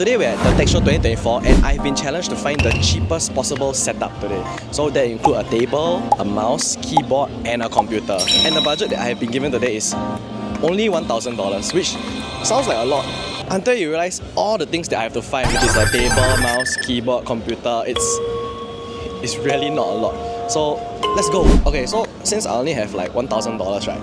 Today we're at the Tech Show 2024 and I've been challenged to find the cheapest possible setup today. So that include a table, a mouse, keyboard and a computer. And the budget that I have been given today is only $1,000, which sounds like a lot until you realize all the things that I have to find, which is a table, mouse, keyboard, computer. It's really not a lot. So let's go. Okay, so since I only have like $1,000, right?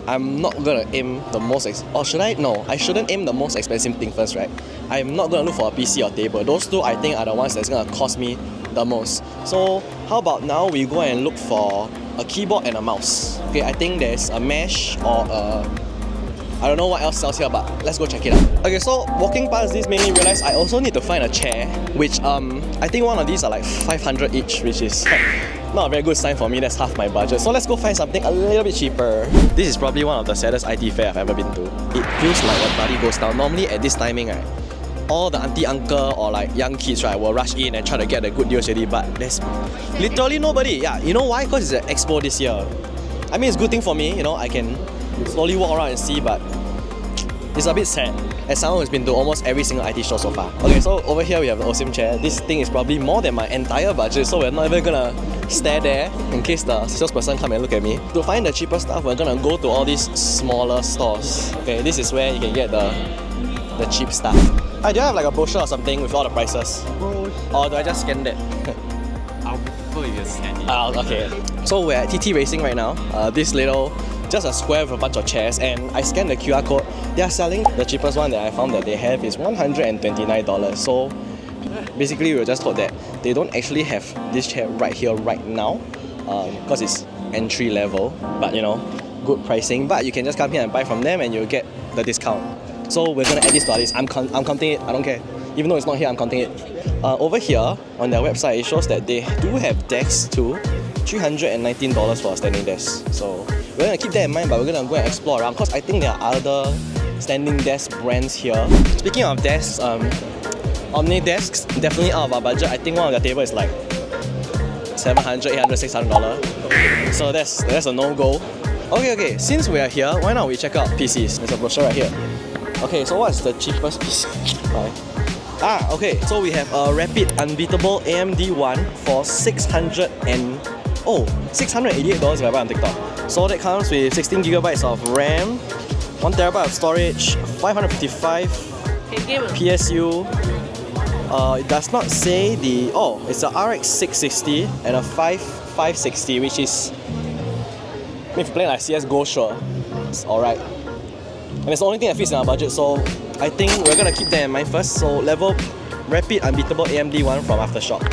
I'm not gonna aim the most or should I? No, I shouldn't aim the most expensive thing first, right? I'm not gonna look for a PC or table. Those two I think are the ones that's gonna cost me the most. So how about now we go and look for a keyboard and a mouse. Okay, I think there's a mesh or a I don't know what else sells here, but let's go check it out. Okay, so walking past this made me realize I also need to find a chair, which I think one of these are like 500 each, which is not a very good sign for me. That's half my budget. So let's go find something a little bit cheaper. This is probably one of the saddest IT fair I've ever been to. It feels like a party goes down. Normally at this timing, right, all the auntie, uncle or like young kids, right, will rush in and try to get the good deals already, but there's literally nobody. Yeah, you know why? Because it's an expo this year. I mean, it's a good thing for me, you know, I can slowly walk around and see, but it's a bit sad as someone who's been to almost every single IT show so far. Okay, so over here we have the OSIM chair. This thing is probably more than my entire budget, so we're not even gonna stare there in case the salesperson come and look at me. To find the cheaper stuff, we're gonna go to all these smaller stores. Okay, this is where you can get the cheap stuff. Do you have like a brochure or something with all the prices? Or do I just scan that? I'll prefer if you scan it. Okay. So we're at TT Racing right now. This little, just a square with a bunch of chairs, and I scanned the QR code. They are selling the cheapest one that I found that they have is $129. So basically we were just told that they don't actually have this chair right here right now because it's entry level, but you know, good pricing. But you can just come here and buy from them and you'll get the discount. So we're gonna add this to our list. I'm counting it, I don't care. Even though it's not here, I'm counting it. Over here on their website, it shows that they do have desks too. $319 for a standing desk. So we're gonna keep that in mind, but we're gonna go and explore around because I think there are other standing desk brands here. Speaking of desks, Omni desks, definitely out of our budget. I think one of their table is like $700, $800, $600. So that's a no-go. Okay, since we are here, why not we check out PCs? There's a brochure right here. Okay, so what's the cheapest PC? Okay, so we have a Rapid Unbeatable AMD one for $688 if I buy on TikTok. So that comes with 16GB of RAM, 1TB of storage, 555 PSU. It does not say the... it's a RX 660 and a 5560, which is... if you play like CSGO, sure, it's alright. And it's the only thing that fits in our budget, so I think we're gonna keep that in mind first. So level Rapid Unbeatable AMD one from Aftershock,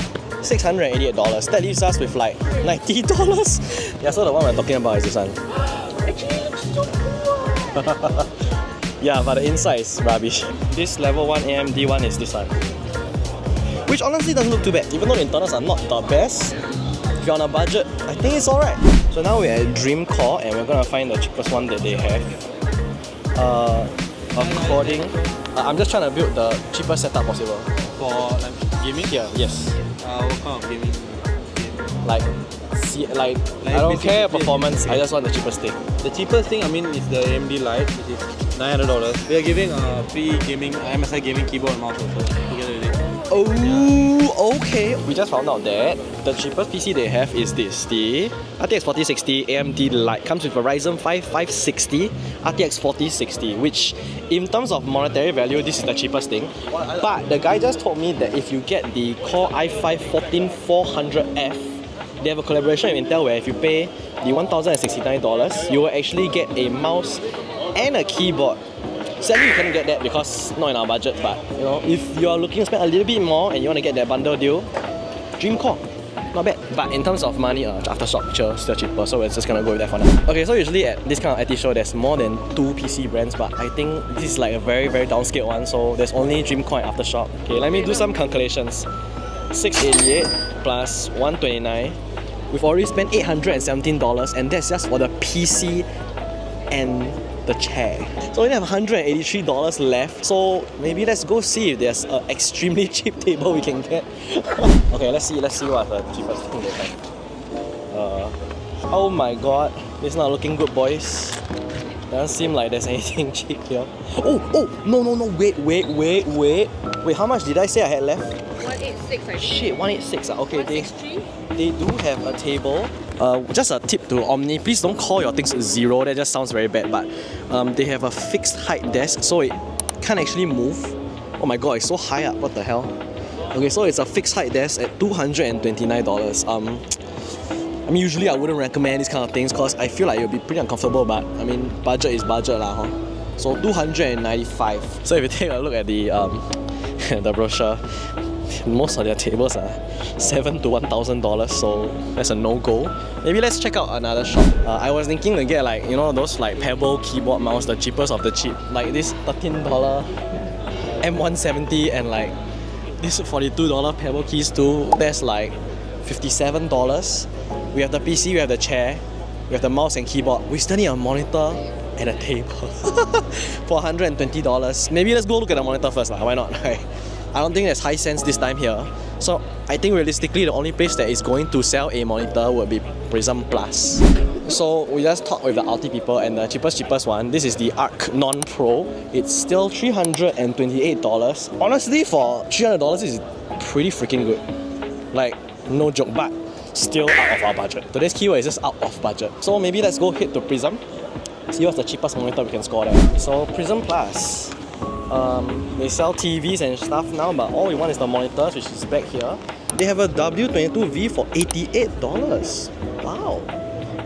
$688. That leaves us with like $90. Yeah, so the one we're talking about is this one. Actually, it looks so cool. Yeah, but the inside is rubbish. This level 1 AMD one is this one, which honestly doesn't look too bad, even though the internals are not the best. If you're on a budget, I think it's alright. So now we're at Dream Core and we're gonna find the cheapest one that they have. I'm just trying to build the cheapest setup possible. For like gaming? Yeah, yes. What kind of gaming? Like I don't care performance, I just want the cheapest thing. The cheapest thing, I mean, is the AMD Lite, which is $900. We are giving a free gaming MSI gaming keyboard and mouse also together with it. Oh, okay. We just found out that the cheapest PC they have is this, the RTX 4060 AMD Lite. Comes with a Ryzen 5 560, RTX 4060, which in terms of monetary value, this is the cheapest thing. But the guy just told me that if you get the Core i5-14400F, they have a collaboration with Intel where if you pay the $1,069, you will actually get a mouse and a keyboard. Sadly, you couldn't get that because not in our budget, but you know, if you're looking to spend a little bit more and you want to get that bundle deal, Dream Core, not bad. But in terms of money, Aftershock still cheaper, so we're just gonna go with that for now. Okay, so usually at this kind of IT show, there's more than 2 PC brands, but I think this is like a very, very downscaled one, so there's only Dream Core and Aftershock. Okay, let me do some calculations. 688 plus 129. We've already spent $817, and that's just for the PC and the chair. So we only have $183 left. So maybe let's go see if there's an extremely cheap table we can get. Okay, let's see what's the cheapest thing they have. Oh my god, it's not looking good, boys. Doesn't seem like there's anything cheap here. No, wait. Wait, how much did I say I had left? 186, I think. Shit, 186. Okay, 163? they do have a table. Just a tip to Omni, please don't call your things zero, that just sounds very bad, but they have a fixed height desk, so it can't actually move. Oh my god, it's so high up, what the hell? Okay, so it's a fixed height desk at $229. I mean, usually I wouldn't recommend these kind of things because I feel like it'll be pretty uncomfortable, but I mean, budget is budget lah, huh? So $295. So if you take a look at the the brochure, most of their tables are $7,000 to $1,000, so that's a no-go. Maybe let's check out another shop. I was thinking to get like, you know, those like Pebble keyboard mouse, the cheapest of the cheap, like this $13 M170 and like this $42 Pebble keys too. That's like $57. We have the PC, we have the chair, we have the mouse and keyboard. We still need a monitor and a table for $120. Maybe let's go look at the monitor first, why not? Right? I don't think there's Hisense this time here. So I think realistically the only place that is going to sell a monitor would be Prism Plus. So we just talked with the Ulti people and the cheapest one, this is the Arc Non-Pro. It's still $328. Honestly, for $300 is pretty freaking good. Like, no joke, but still out of our budget. Today's keyword is just out of budget. So maybe let's go hit to Prism. See what's the cheapest monitor we can score there. So Prism Plus. They sell TVs and stuff now, but all we want is the monitors, which is back here. They have a W22V for $88. Wow.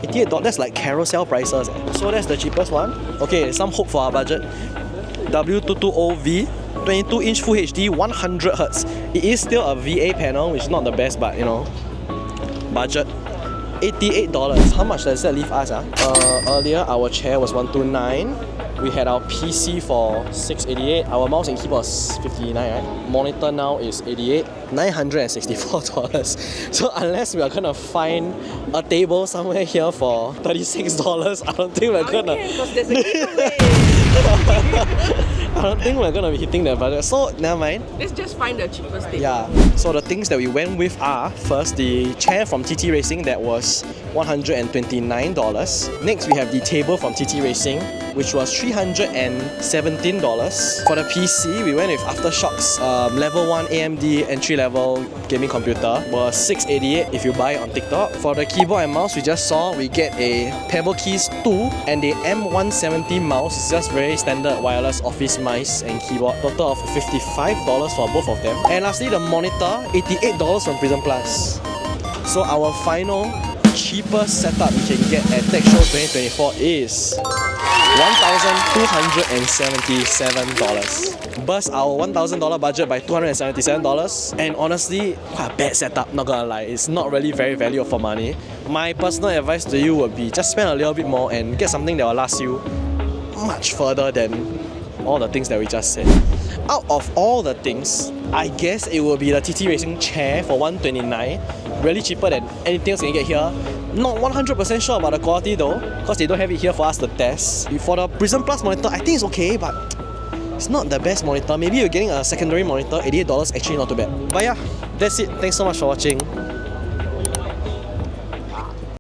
$88, that's like carousel prices. So that's the cheapest one. Okay, some hope for our budget. W220V, 22-inch Full HD, 100Hz. It is still a VA panel, which is not the best, but you know, budget. $88. How much does that leave us? Earlier, our chair was $129. We had our PC for $688. Our mouse and keyboard is $59, right? Monitor now is $88. $964. So unless we are gonna find a table somewhere here for $36, I don't think we're gonna. Because there's a giveaway. I don't think we're gonna be hitting that budget. So never mind. Let's just find the cheapest table. Yeah. So the things that we went with are first the chair from TT Racing that was $129. Next we have the table from TT Racing, which was $317. For the PC, we went with aftershock's level 1 AMD entry-level gaming computer, was $688 if you buy it on TikTok. For the keyboard and mouse we just saw, we get a Pebble Keys 2 and the M170 mouse. It's just very standard wireless office mice and keyboard. Total of $55 for both of them. And lastly, the monitor, $88 from Prism Plus. So our final cheapest setup we can get at Tech Show 2024 is $1,277. Burst our $1,000 budget by $277, and honestly, quite a bad setup, not gonna lie. It's not really very value for money. My personal advice to you would be just spend a little bit more and get something that will last you much further than all the things that we just said. Out of all the things, I guess it will be the TT Racing chair for $129. Really cheaper than anything else you can get here. Not 100% sure about the quality though, because they don't have it here for us to test. For the Prism Plus monitor, I think it's okay, but it's not the best monitor. Maybe you're getting a secondary monitor, $88, actually not too bad. But yeah, that's it. Thanks so much for watching.